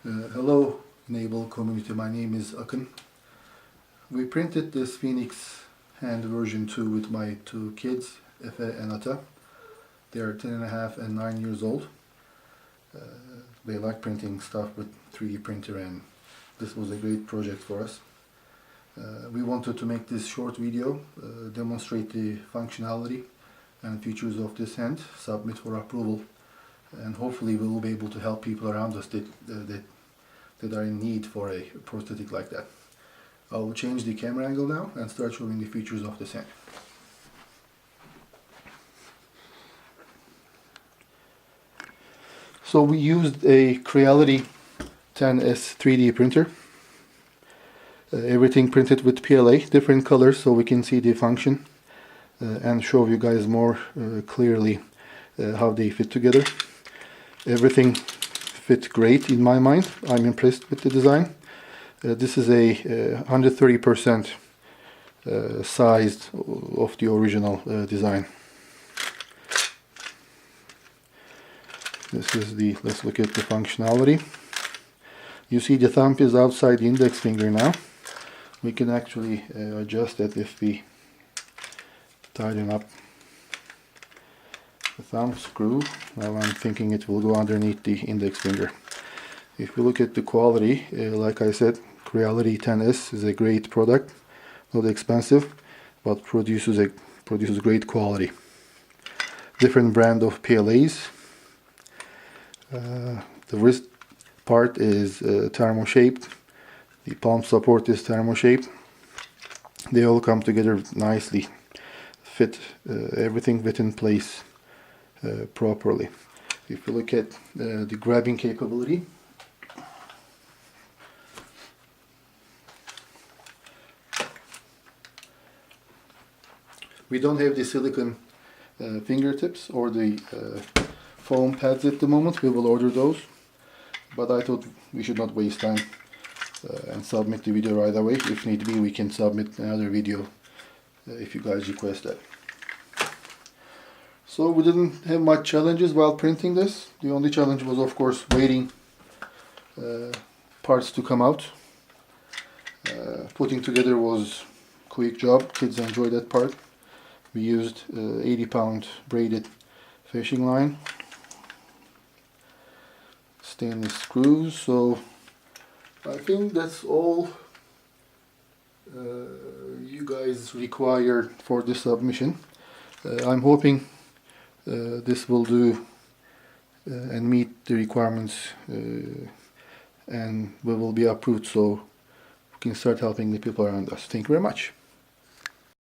Hello eNABLE community, my name is Akın. We printed this Phoenix hand version 2 with my two kids, Efe and Ata. They are 10.5 and 9 years old. They like printing stuff with 3D printer, and this was a great project for us. We wanted to make this short video, demonstrate the functionality and features of this hand, submit for approval, and hopefully we will be able to help people around us that are in need for a prosthetic like that. I will change the camera angle now and start showing the features of this hand. So we used a Creality 10S 3D printer. Everything printed with PLA, different colors, so we can see the function and show you guys more clearly how they fit together. Everything fit great in my mind. I'm impressed with the design. This is a 130% sized of the original design. This is the, let's look at the functionality. You see the thumb is outside the index finger now. We can actually adjust that if we tighten up the thumb screw. Now I'm thinking it will go underneath the index finger. If you look at the quality, like I said, Creality 10S is a great product, not expensive, but produces great quality. Different brand of PLAs. The wrist part is thermo shaped. The palm support is thermo shaped. They all come together nicely. Fit everything fit in place properly. If you look at the grabbing capability, we don't have the silicone fingertips or the foam pads at the moment. We will order those, but I thought we should not waste time and submit the video right away. If need be, we can submit another video if you guys request that. So we didn't have much challenges while printing this. The only challenge was, of course, waiting parts to come out. Putting together was a quick job. Kids enjoyed that part. We used 80-pound braided fishing line, stainless screws. So I think that's all you guys require for this submission. I'm hoping this will do and meet the requirements, and we will be approved so we can start helping the people around us. Thank you very much.